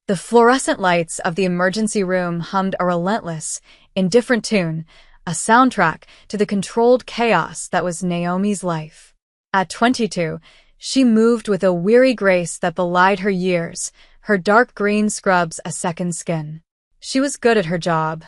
The fluorescent lights of the emergency room hummed a relentless, indifferent tune, a soundtrack to the controlled chaos that was Naomi's life. At 22, she moved with a weary grace that belied her years, her dark green scrubs a second skin. She was good at her job,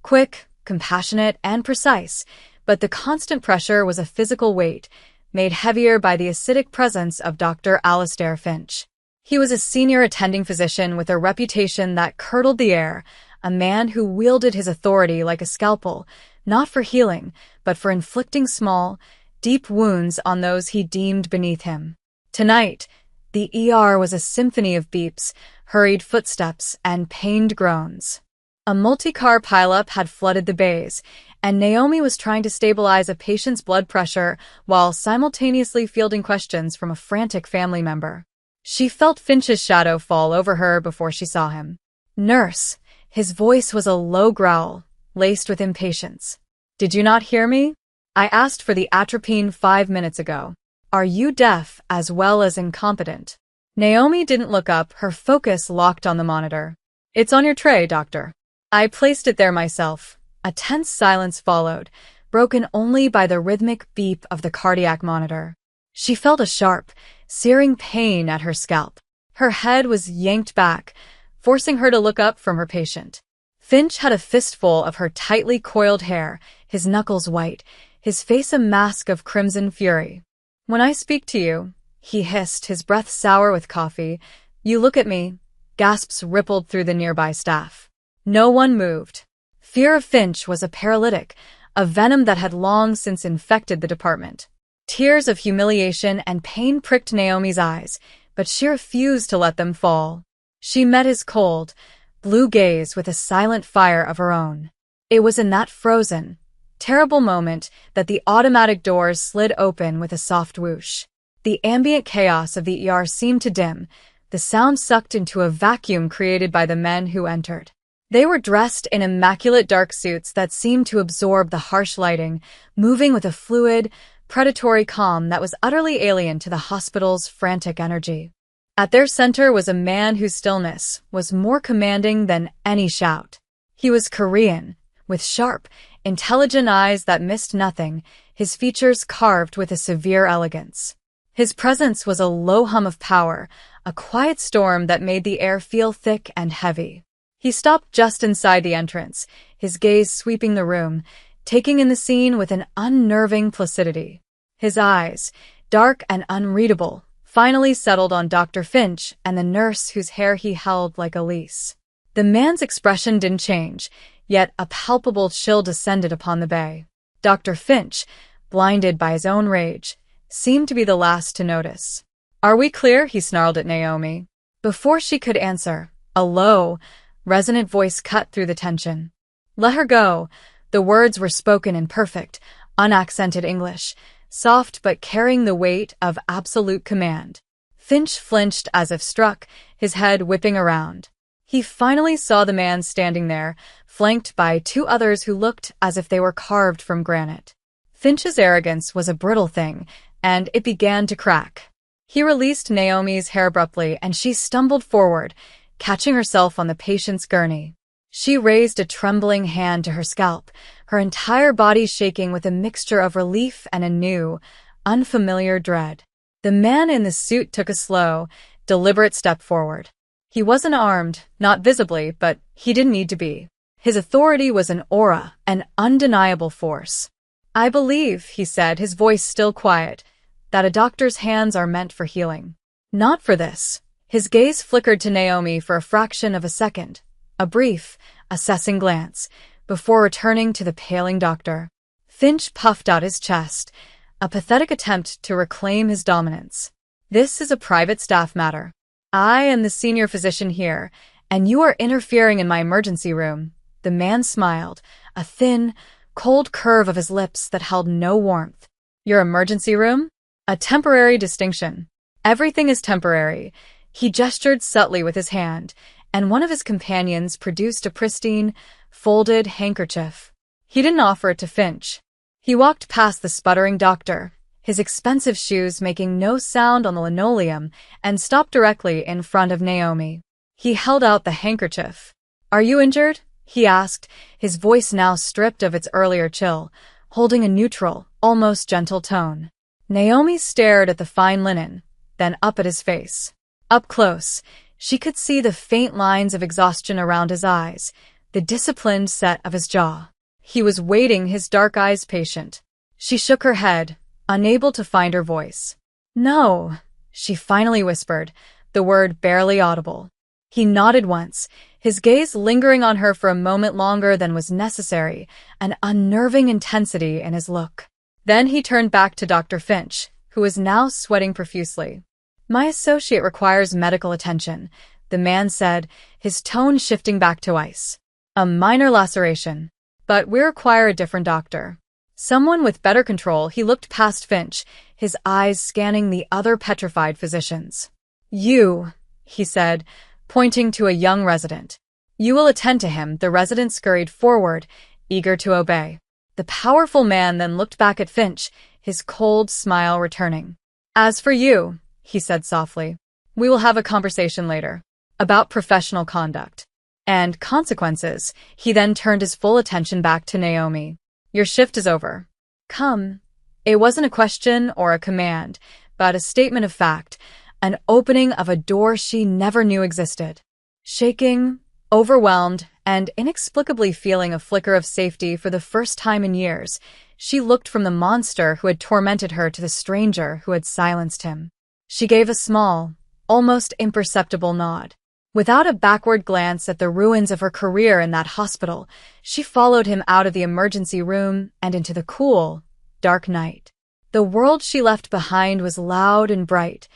quick, compassionate, and precise, but the constant pressure was a physical weight, made heavier by the acidic presence of Dr. Alistair Finch. He was a senior attending physician with a reputation that curdled the air, a man who wielded his authority like a scalpel, not for healing, but for inflicting small, deep wounds on those he deemed beneath him. Tonight, the ER was a symphony of beeps, hurried footsteps, and pained groans. A multi-car pileup had flooded the bays, and Naomi was trying to stabilize a patient's blood pressure while simultaneously fielding questions from a frantic family member. She felt Finch's shadow fall over her before she saw him. "Nurse," his voice was a low growl, laced with impatience. "Did you not hear me? I asked for the atropine 5 minutes ago. Are you deaf as well as incompetent?" Naomi didn't look up, her focus locked on the monitor. "It's on your tray, doctor. I placed it there myself." A tense silence followed, broken only by the rhythmic beep of the cardiac monitor. She felt a sharp, searing pain at her scalp. Her head was yanked back, forcing her to look up from her patient. Finch had a fistful of her tightly coiled hair, his knuckles white, his face a mask of crimson fury. "When I speak to you," he hissed, his breath sour with coffee, "you look at me." Gasps rippled through the nearby staff. No one moved. Fear of Finch was a paralytic, a venom that had long since infected the department. Tears of humiliation and pain pricked Naomi's eyes, but she refused to let them fall. She met his cold, blue gaze with a silent fire of her own. It was in that frozen, terrible moment that the automatic doors slid open with a soft whoosh. The ambient chaos of the ER seemed to dim, the sound sucked into a vacuum created by the men who entered. They were dressed in immaculate dark suits that seemed to absorb the harsh lighting, moving with a fluid, predatory calm that was utterly alien to the hospital's frantic energy. At their center was a man whose stillness was more commanding than any shout. He was Korean, with sharp, intelligent eyes that missed nothing, his features carved with a severe elegance. His presence was a low hum of power, a quiet storm that made the air feel thick and heavy. He stopped just inside the entrance, his gaze sweeping the room, taking in the scene with an unnerving placidity. His eyes, dark and unreadable, finally settled on Dr. Finch and the nurse whose hair he held like a leash. The man's expression didn't change, yet a palpable chill descended upon the bay. Dr. Finch, blinded by his own rage, seemed to be the last to notice. "Are we clear?" he snarled at Naomi. Before she could answer, a low, resonant voice cut through the tension. "Let her go." The words were spoken in perfect, unaccented English, soft but carrying the weight of absolute command. Finch flinched as if struck, his head whipping around. He finally saw the man standing there, flanked by 2 others who looked as if they were carved from granite. Finch's arrogance was a brittle thing, and it began to crack. He released Naomi's hair abruptly, and she stumbled forward, catching herself on the patient's gurney. She raised a trembling hand to her scalp, her entire body shaking with a mixture of relief and a new, unfamiliar dread. The man in the suit took a slow, deliberate step forward. He wasn't armed, not visibly, but he didn't need to be. His authority was an aura, an undeniable force. "I believe," he said, his voice still quiet, "that a doctor's hands are meant for healing. Not for this." His gaze flickered to Naomi for a fraction of a second, a brief, assessing glance, before returning to the paling doctor. Finch puffed out his chest, a pathetic attempt to reclaim his dominance. "This is a private staff matter. I am the senior physician here, and you are interfering in my emergency room." The man smiled, a thin, cold curve of his lips that held no warmth. "Your emergency room? A temporary distinction. Everything is temporary." He gestured subtly with his hand, and one of his companions produced a pristine, folded handkerchief. He didn't offer it to Finch. He walked past the sputtering doctor, his expensive shoes making no sound on the linoleum, and stopped directly in front of Naomi. He held out the handkerchief. "Are you injured?" he asked, his voice now stripped of its earlier chill, holding a neutral, almost gentle tone. Naomi stared at the fine linen, then up at his face. Up close, she could see the faint lines of exhaustion around his eyes, the disciplined set of his jaw. He was waiting, his dark eyes patient. She shook her head, unable to find her voice. "No," she finally whispered, the word barely audible. He nodded once, his gaze lingering on her for a moment longer than was necessary, an unnerving intensity in his look. Then he turned back to Dr. Finch, who was now sweating profusely. "My associate requires medical attention," the man said, his tone shifting back to ice. "A minor laceration. But we require a different doctor. Someone with better control." He looked past Finch, his eyes scanning the other petrified physicians. "You," he said, pointing to a young resident. "You will attend to him." The resident scurried forward, eager to obey. The powerful man then looked back at Finch, his cold smile returning. "As for you," he said softly, "we will have a conversation later. About professional conduct. And consequences." He then turned his full attention back to Naomi. "Your shift is over. Come." It wasn't a question or a command, but a statement of fact, an opening of a door she never knew existed. Shaking, overwhelmed, and inexplicably feeling a flicker of safety for the first time in years, she looked from the monster who had tormented her to the stranger who had silenced him. She gave a small, almost imperceptible nod. Without a backward glance at the ruins of her career in that hospital, she followed him out of the emergency room and into the cool, dark night. The world she left behind was loud and bright.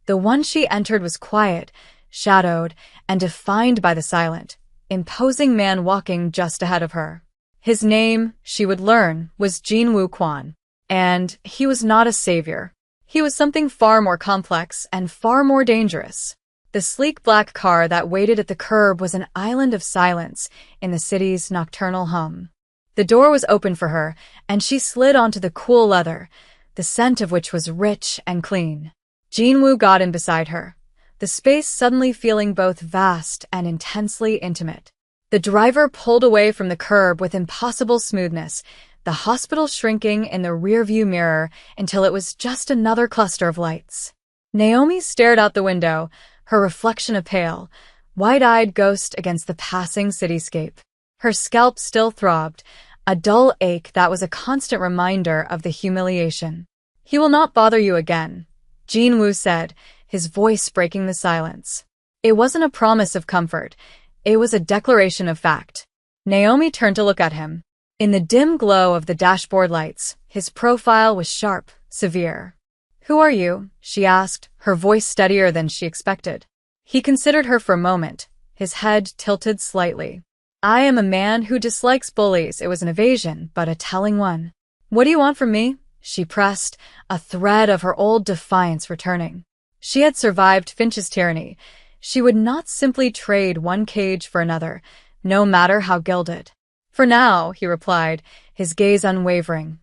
The one she entered was quiet, shadowed, and defined by the silent, imposing man walking just ahead of her. His name, she would learn, was Jin-Woo Kwon. And he was not a savior. He was something far more complex and far more dangerous. The sleek black car that waited at the curb was an island of silence in the city's nocturnal hum. The door was open for her, and she slid onto the cool leather, the scent of which was rich and clean. Jin-Woo got in beside her, the space suddenly feeling both vast and intensely intimate. The driver pulled away from the curb with impossible smoothness, the hospital shrinking in the rearview mirror until it was just another cluster of lights. Naomi stared out the window, her reflection a pale, wide-eyed ghost against the passing cityscape. Her scalp still throbbed, a dull ache that was a constant reminder of the humiliation. "He will not bother you again," Jin-Woo said, his voice breaking the silence. It wasn't a promise of comfort, it was a declaration of fact. Naomi turned to look at him. In the dim glow of the dashboard lights, his profile was sharp, severe. "Who are you?" she asked, her voice steadier than she expected. He considered her for a moment, his head tilted slightly. "I am a man who dislikes bullies." It was an evasion, but a telling one. "What do you want from me?" she pressed, a thread of her old defiance returning. She had survived Finch's tyranny. She would not simply trade one cage for another, no matter how gilded. "For now," he replied, his gaze unwavering.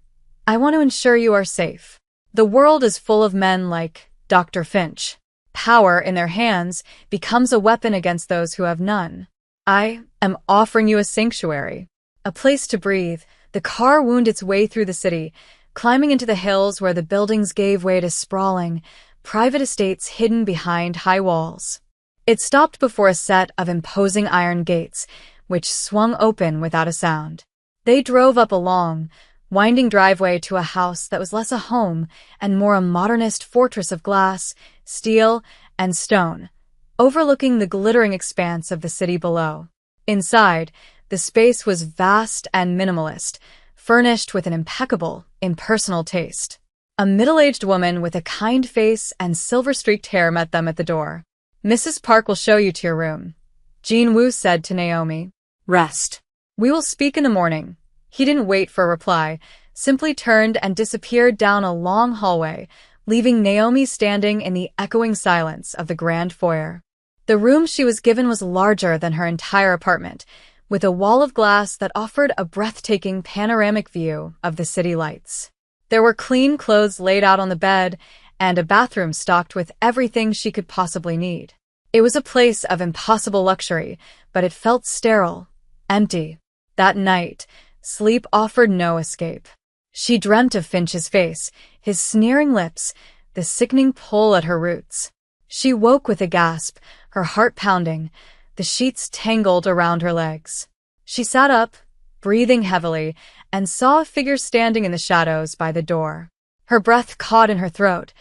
"I want to ensure you are safe. The world is full of men like Dr. Finch. Power in their hands becomes a weapon against those who have none. I am offering you a sanctuary, a place to breathe." The car wound its way through the city, climbing into the hills where the buildings gave way to sprawling, private estates hidden behind high walls. It stopped before a set of imposing iron gates, which swung open without a sound. They drove up a long, winding driveway to a house that was less a home and more a modernist fortress of glass, steel, and stone, overlooking the glittering expanse of the city below. Inside, the space was vast and minimalist, furnished with an impeccable, impersonal taste. A middle-aged woman with a kind face and silver-streaked hair met them at the door. "Mrs. Park will show you to your room," Jin-Woo said to Naomi. "Rest. We will speak in the morning." He didn't wait for a reply, simply turned and disappeared down a long hallway, leaving Naomi standing in the echoing silence of the grand foyer. The room she was given was larger than her entire apartment, with a wall of glass that offered a breathtaking panoramic view of the city lights. There were clean clothes laid out on the bed, and a bathroom stocked with everything she could possibly need. It was a place of impossible luxury, but it felt sterile, empty. That night, sleep offered no escape. She dreamt of Finch's face, his sneering lips, the sickening pull at her roots. She woke with a gasp, her heart pounding, the sheets tangled around her legs. She sat up, breathing heavily, and saw a figure standing in the shadows by the door. Her breath caught in her throat,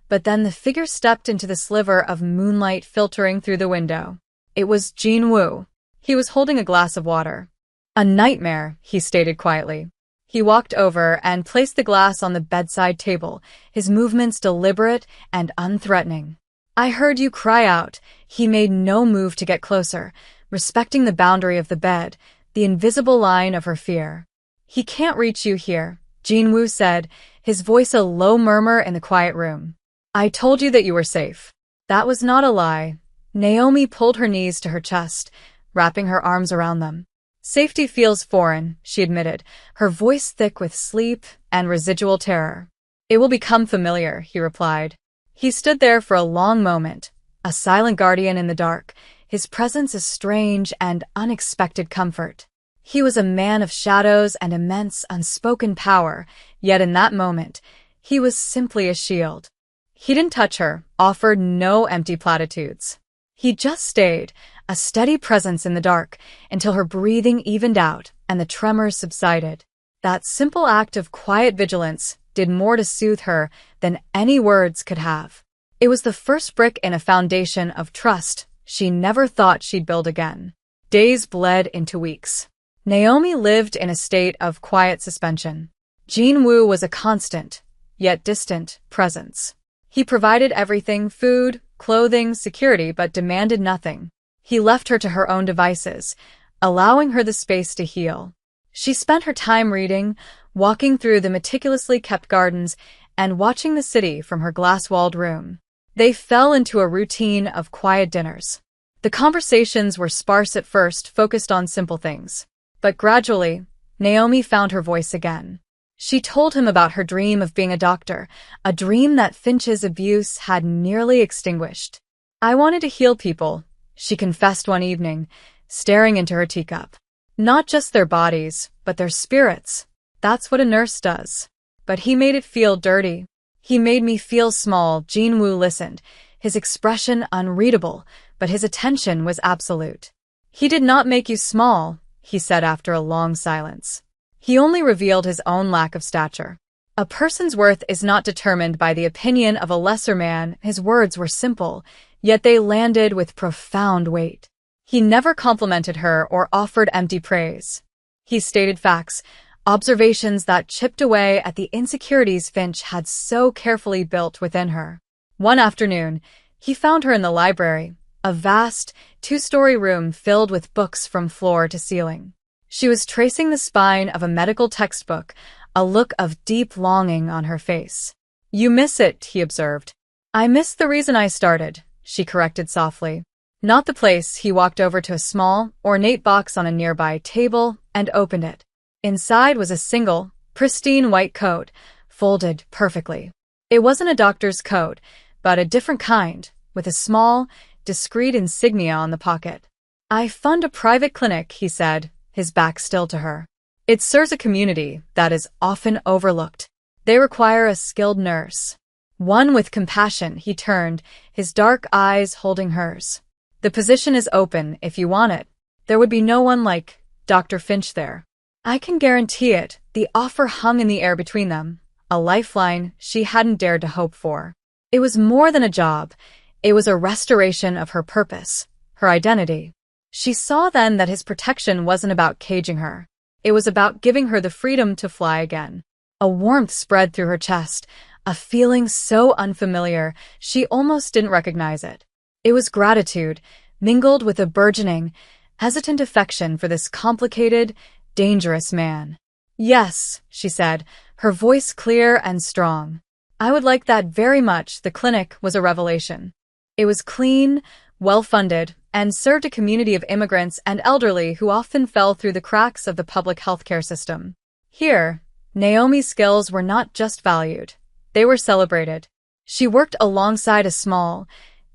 but then the figure stepped into the sliver of moonlight filtering through the window. It was Jin-woo. He was holding a glass of water. "A nightmare," he stated quietly. He walked over and placed the glass on the bedside table, his movements deliberate and unthreatening. "I heard you cry out." He made no move to get closer, respecting the boundary of the bed, the invisible line of her fear. "He can't reach you here," Jin-woo said, his voice a low murmur in the quiet room. "I told you that you were safe." That was not a lie. Naomi pulled her knees to her chest, wrapping her arms around them. "Safety feels foreign," she admitted, her voice thick with sleep and residual terror. "It will become familiar," he replied. He stood there for a long moment, a silent guardian in the dark, his presence a strange and unexpected comfort. He was a man of shadows and immense unspoken power, yet in that moment, he was simply a shield. He didn't touch her, offered no empty platitudes. He just stayed, a steady presence in the dark, until her breathing evened out and the tremors subsided. That simple act of quiet vigilance did more to soothe her than any words could have. It was the first brick in a foundation of trust she never thought she'd build again. Days bled into weeks. Naomi lived in a state of quiet suspension. Jin-woo was a constant, yet distant, presence. He provided everything: food, clothing, security, but demanded nothing. He left her to her own devices, allowing her the space to heal. She spent her time reading, walking through the meticulously kept gardens, and watching the city from her glass-walled room. They fell into a routine of quiet dinners. The conversations were sparse at first, focused on simple things. But gradually, Naomi found her voice again. She told him about her dream of being a doctor, a dream that Finch's abuse had nearly extinguished. "I wanted to heal people," she confessed one evening, staring into her teacup. "Not just their bodies, but their spirits. That's what a nurse does." But he made it feel dirty. "He made me feel small." Jin-woo listened, his expression unreadable, but his attention was absolute. "He did not make you small," he said after a long silence. "He only revealed his own lack of stature. A person's worth is not determined by the opinion of a lesser man." His words were simple, yet they landed with profound weight. He never complimented her or offered empty praise. He stated facts, observations that chipped away at the insecurities Finch had so carefully built within her. One afternoon, he found her in the library, a vast, two-story room filled with books from floor to ceiling. She was tracing the spine of a medical textbook, a look of deep longing on her face. "You miss it," he observed. "I miss the reason I started," she corrected softly. "Not the place." He walked over to a small, ornate box on a nearby table and opened it. Inside was a single, pristine white coat, folded perfectly. It wasn't a doctor's coat, but a different kind, with a small, discreet insignia on the pocket. "I fund a private clinic," he said, his back still to her. "It serves a community that is often overlooked. They require a skilled nurse. One with compassion." He turned, his dark eyes holding hers. "The position is open if you want it. There would be no one like Dr. Finch there." "I can guarantee it." The offer hung in the air between them, a lifeline she hadn't dared to hope for. It was more than a job. It was a restoration of her purpose, her identity. She saw then that his protection wasn't about caging her. It was about giving her the freedom to fly again. A warmth spread through her chest, a feeling so unfamiliar she almost didn't recognize it. It was gratitude, mingled with a burgeoning, hesitant affection for this complicated, dangerous man. "Yes," she said, her voice clear and strong. "I would like that very much." The clinic was a revelation. It was clean, well-funded, and served a community of immigrants and elderly who often fell through the cracks of the public healthcare system. Here, Naomi's skills were not just valued, they were celebrated. She worked alongside a small,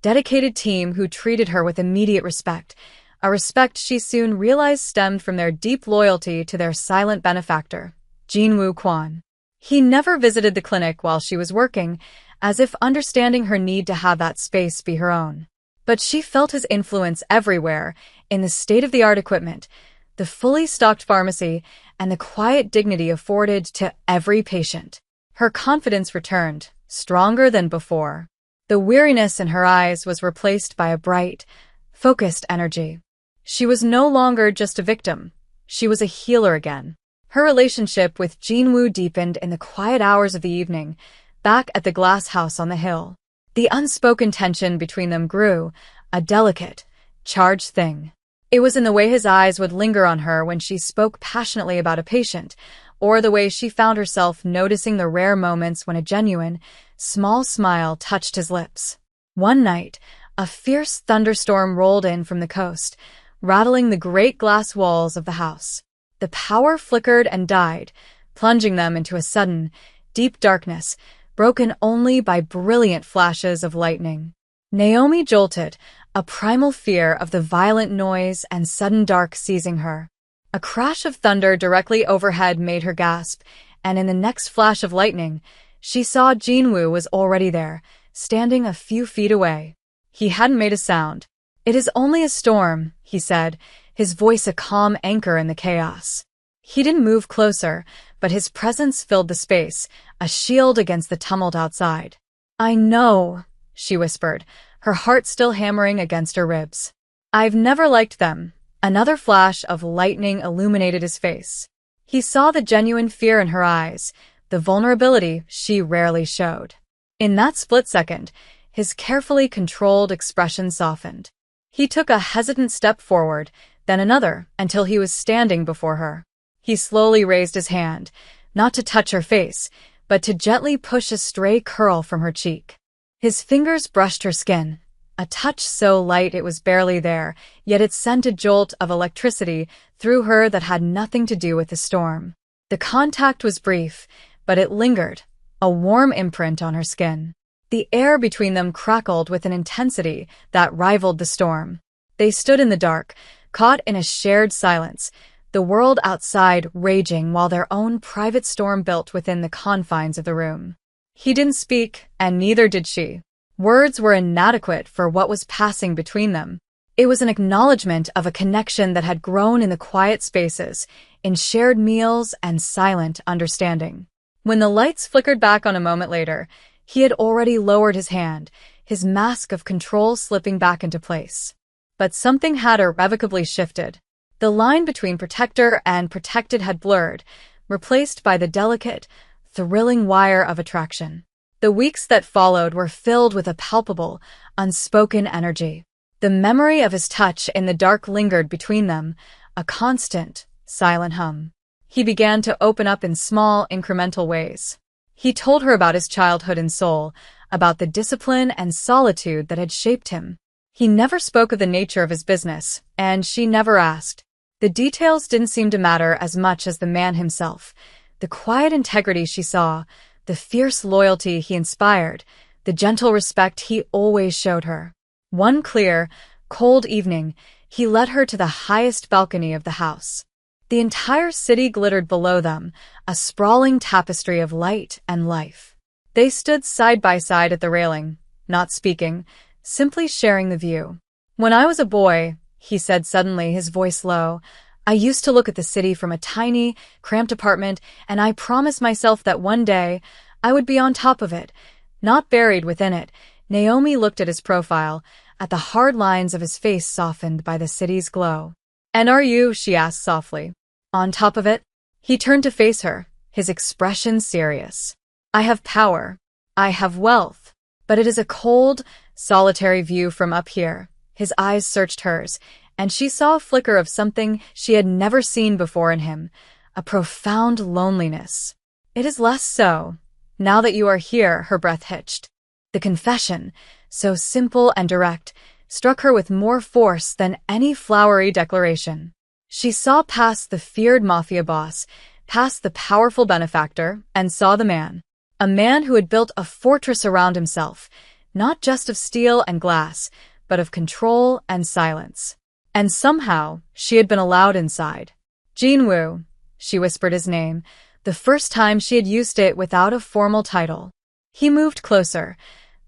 dedicated team who treated her with immediate respect, a respect she soon realized stemmed from their deep loyalty to their silent benefactor, Jinwoo Kwon. He never visited the clinic while she was working, as if understanding her need to have that space be her own. But she felt his influence everywhere, in the state-of-the-art equipment, the fully stocked pharmacy, and the quiet dignity afforded to every patient. Her confidence returned, stronger than before. The weariness in her eyes was replaced by a bright, focused energy. She was no longer just a victim. She was a healer again. Her relationship with Jinwoo deepened in the quiet hours of the evening, back at the glass house on the hill. The unspoken tension between them grew, a delicate, charged thing. It was in the way his eyes would linger on her when she spoke passionately about a patient, or the way she found herself noticing the rare moments when a genuine, small smile touched his lips. One night, a fierce thunderstorm rolled in from the coast, rattling the great glass walls of the house. The power flickered and died, plunging them into a sudden, deep darkness, broken only by brilliant flashes of lightning. Naomi jolted, a primal fear of the violent noise and sudden dark seizing her. A crash of thunder directly overhead made her gasp, and in the next flash of lightning, she saw Jinwoo was already there, standing a few feet away. He hadn't made a sound. "It is only a storm," he said, his voice a calm anchor in the chaos. He didn't move closer, but his presence filled the space, a shield against the tumult outside. "I know," she whispered, her heart still hammering against her ribs. "I've never liked them." Another flash of lightning illuminated his face. He saw the genuine fear in her eyes, the vulnerability she rarely showed. In that split second, his carefully controlled expression softened. He took a hesitant step forward, then another, until he was standing before her. He slowly raised his hand, not to touch her face, but to gently push a stray curl from her cheek. His fingers brushed her skin, a touch so light it was barely there, yet it sent a jolt of electricity through her that had nothing to do with the storm. The contact was brief, but it lingered, a warm imprint on her skin. The air between them crackled with an intensity that rivaled the storm. They stood in the dark, caught in a shared silence, the world outside raging while their own private storm built within the confines of the room. He didn't speak, and neither did she. Words were inadequate for what was passing between them. It was an acknowledgement of a connection that had grown in the quiet spaces, in shared meals and silent understanding. When the lights flickered back on a moment later, he had already lowered his hand, his mask of control slipping back into place. But something had irrevocably shifted. The line between protector and protected had blurred, replaced by the delicate, thrilling wire of attraction. The weeks that followed were filled with a palpable, unspoken energy. The memory of his touch in the dark lingered between them, a constant, silent hum. He began to open up in small, incremental ways. He told her about his childhood in Seoul, about the discipline and solitude that had shaped him. He never spoke of the nature of his business, and she never asked. The details didn't seem to matter as much as the man himself, the quiet integrity she saw, the fierce loyalty he inspired, the gentle respect he always showed her. One clear, cold evening, he led her to the highest balcony of the house. The entire city glittered below them, a sprawling tapestry of light and life. They stood side by side at the railing, not speaking, simply sharing the view. "When I was a boy," he said suddenly, his voice low, "I used to look at the city from a tiny, cramped apartment, and I promised myself that one day I would be on top of it, not buried within it." Naomi looked at his profile, at the hard lines of his face softened by the city's glow. "And are you," she asked softly, "on top of it?" He turned to face her, his expression serious. "I have power. I have wealth. But it is a cold, solitary view from up here." His eyes searched hers, and she saw a flicker of something she had never seen before in him, a profound loneliness. "It is less so, now that you are here," her breath hitched. The confession, so simple and direct, struck her with more force than any flowery declaration. She saw past the feared Mafia boss, past the powerful benefactor, and saw the man. A man who had built a fortress around himself, not just of steel and glass, but of control and silence. And somehow, she had been allowed inside. Jinwoo, she whispered his name, the first time she had used it without a formal title. He moved closer,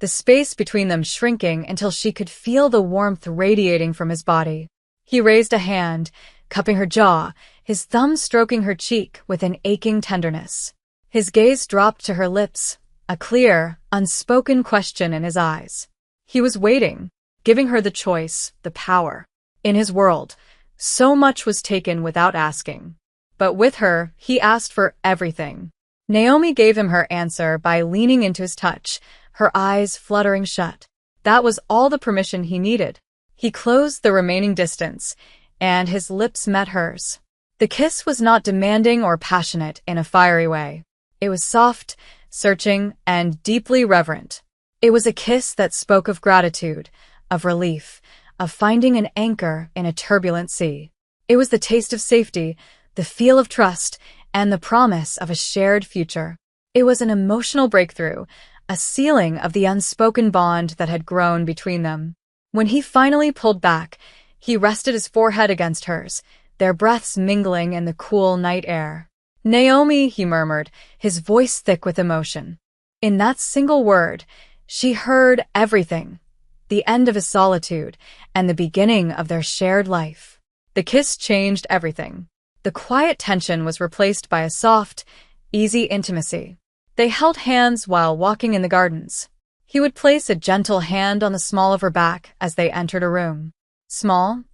the space between them shrinking until she could feel the warmth radiating from his body. He raised a hand, cupping her jaw, his thumb stroking her cheek with an aching tenderness. His gaze dropped to her lips, a clear, unspoken question in his eyes. He was waiting, giving her the choice, the power. In his world, so much was taken without asking. But with her, he asked for everything. Naomi gave him her answer by leaning into his touch, her eyes fluttering shut. That was all the permission he needed. He closed the remaining distance, and his lips met hers. The kiss was not demanding or passionate in a fiery way. It was soft, searching, and deeply reverent. It was a kiss that spoke of gratitude, of relief, of finding an anchor in a turbulent sea. It was the taste of safety, the feel of trust, and the promise of a shared future. It was an emotional breakthrough, a sealing of the unspoken bond that had grown between them. When he finally pulled back, he rested his forehead against hers, their breaths mingling in the cool night air. "Naomi," he murmured, his voice thick with emotion. In that single word, she heard everything. The end of his solitude, and the beginning of their shared life. The kiss changed everything. The quiet tension was replaced by a soft, easy intimacy. They held hands while walking in the gardens. He would place a gentle hand on the small of her back as they entered a room. Small,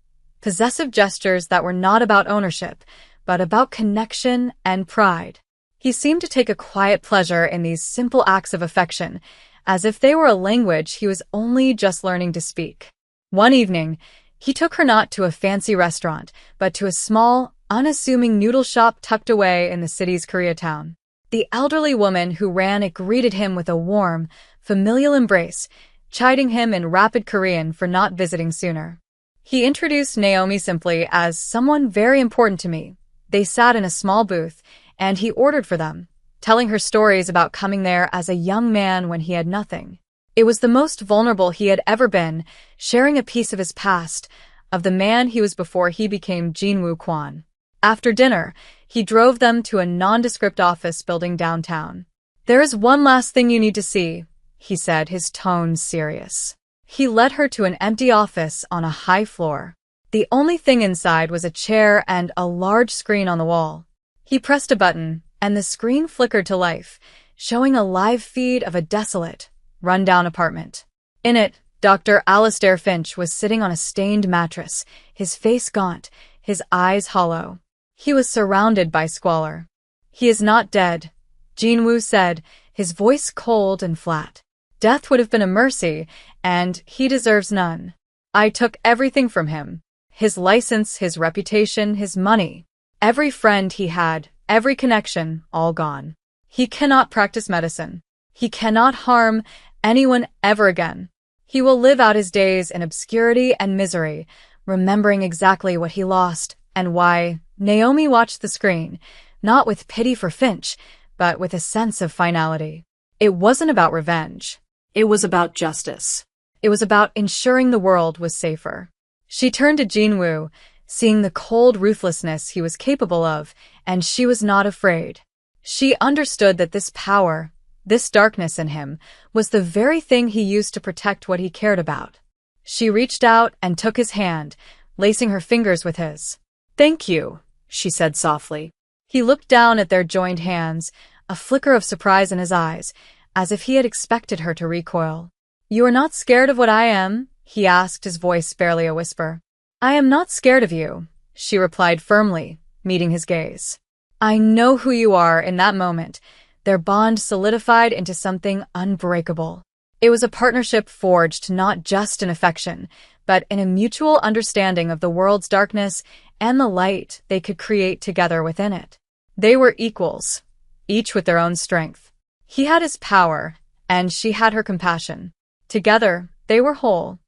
possessive gestures that were not about ownership, but about connection and pride. He seemed to take a quiet pleasure in these simple acts of affection, as if they were a language he was only just learning to speak. One evening, he took her not to a fancy restaurant, but to a small, unassuming noodle shop tucked away in the city's Koreatown. The elderly woman who ran it greeted him with a warm, familial embrace, chiding him in rapid Korean for not visiting sooner. He introduced Naomi simply as someone very important to me. They sat in a small booth, and he ordered for them, telling her stories about coming there as a young man when he had nothing. It was the most vulnerable he had ever been, sharing a piece of his past, of the man he was before he became Jinwoo Kwon. After dinner, he drove them to a nondescript office building downtown. "There is one last thing you need to see," he said, his tone serious. He led her to an empty office on a high floor. The only thing inside was a chair and a large screen on the wall. He pressed a button, and the screen flickered to life, showing a live feed of a desolate, run-down apartment. In it, Dr. Alistair Finch was sitting on a stained mattress, his face gaunt, his eyes hollow. He was surrounded by squalor. "He is not dead," Jinwoo said, his voice cold and flat. "Death would have been a mercy, and he deserves none. I took everything from him. His license, his reputation, his money. Every friend he had, every connection, all gone. He cannot practice medicine. He cannot harm anyone ever again. He will live out his days in obscurity and misery, remembering exactly what he lost and why." Naomi watched the screen, not with pity for Finch, but with a sense of finality. It wasn't about revenge. It was about justice. It was about ensuring the world was safer. She turned to Jinwoo, seeing the cold ruthlessness he was capable of, and she was not afraid. She understood that this power, this darkness in him, was the very thing he used to protect what he cared about. She reached out and took his hand, lacing her fingers with his. "Thank you," she said softly. He looked down at their joined hands, a flicker of surprise in his eyes, as if he had expected her to recoil. "You are not scared of what I am?" he asked, his voice barely a whisper. "I am not scared of you," she replied firmly, meeting his gaze. "I know who you are." In that moment, their bond solidified into something unbreakable. It was a partnership forged not just in affection, but in a mutual understanding of the world's darkness and the light they could create together within it. They were equals, each with their own strength. He had his power, and she had her compassion. Together, they were whole.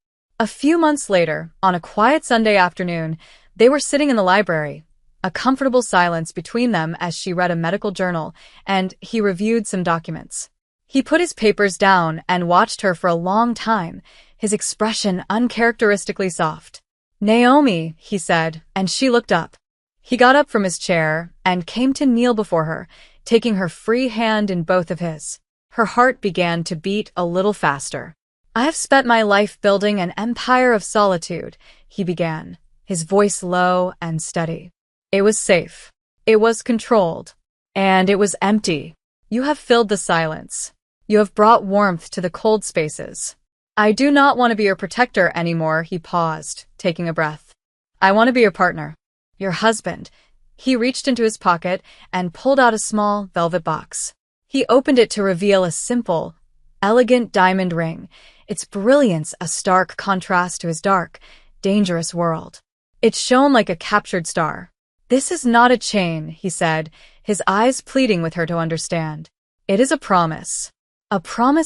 A few months later, on a quiet Sunday afternoon, they were sitting in the library, a comfortable silence between them as she read a medical journal, and he reviewed some documents. He put his papers down and watched her for a long time, his expression uncharacteristically soft. "Naomi," he said, and she looked up. He got up from his chair and came to kneel before her, taking her free hand in both of his. Her heart began to beat a little faster. "I have spent my life building an empire of solitude," he began, his voice low and steady. "It was safe. It was controlled. And it was empty. You have filled the silence. You have brought warmth to the cold spaces. I do not want to be your protector anymore," he paused, taking a breath. "I want to be your partner, your husband." He reached into his pocket and pulled out a small velvet box. He opened it to reveal a simple, elegant diamond ring, its brilliance a stark contrast to his dark, dangerous world. It shone like a captured star. "This is not a chain," he said, his eyes pleading with her to understand. "It is a promise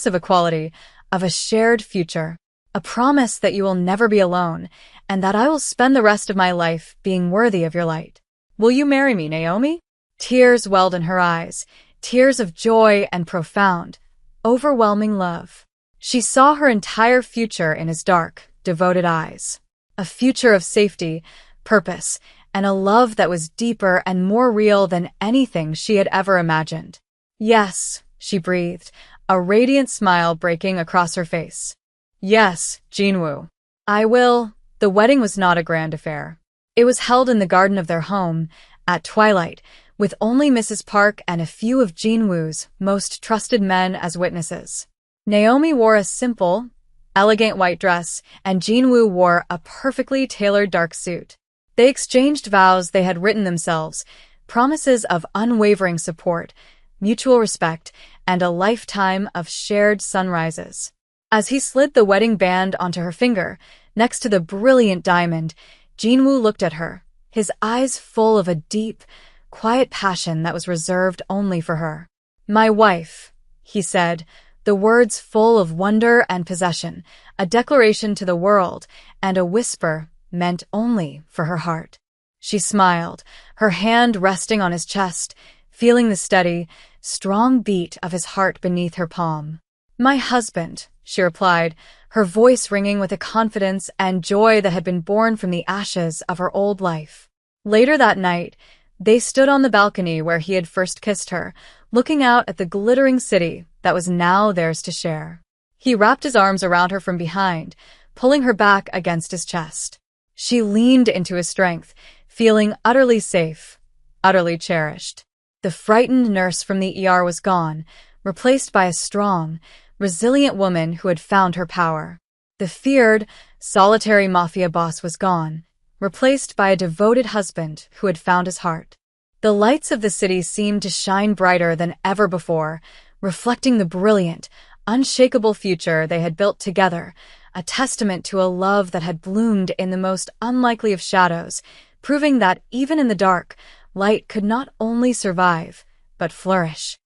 of equality, of a shared future, a promise that you will never be alone, and that I will spend the rest of my life being worthy of your light. Will you marry me, Naomi?" Tears welled in her eyes, tears of joy and profound, overwhelming love. She saw her entire future in his dark, devoted eyes. A future of safety, purpose, and a love that was deeper and more real than anything she had ever imagined. "Yes," she breathed, a radiant smile breaking across her face. "Yes, Jinwoo. I will." The wedding was not a grand affair. It was held in the garden of their home, at twilight, with only Mrs. Park and a few of Jinwoo's most trusted men as witnesses. Naomi wore a simple, elegant white dress, and Jinwoo wore a perfectly tailored dark suit. They exchanged vows they had written themselves, promises of unwavering support, mutual respect, and a lifetime of shared sunrises. As he slid the wedding band onto her finger, next to the brilliant diamond, Jinwoo looked at her, his eyes full of a deep, quiet passion that was reserved only for her. "My wife," he said, the words full of wonder and possession, a declaration to the world, and a whisper meant only for her heart. She smiled, her hand resting on his chest, feeling the steady, strong beat of his heart beneath her palm. "My husband," she replied, her voice ringing with a confidence and joy that had been born from the ashes of her old life. Later that night, they stood on the balcony where he had first kissed her, looking out at the glittering city that was now theirs to share. He wrapped his arms around her from behind, pulling her back against his chest. She leaned into his strength, feeling utterly safe, utterly cherished. The frightened nurse from the ER was gone, replaced by a strong, resilient woman who had found her power. The feared, solitary Mafia boss was gone, replaced by a devoted husband who had found his heart. The lights of the city seemed to shine brighter than ever before, reflecting the brilliant, unshakable future they had built together, a testament to a love that had bloomed in the most unlikely of shadows, proving that even in the dark, light could not only survive, but flourish.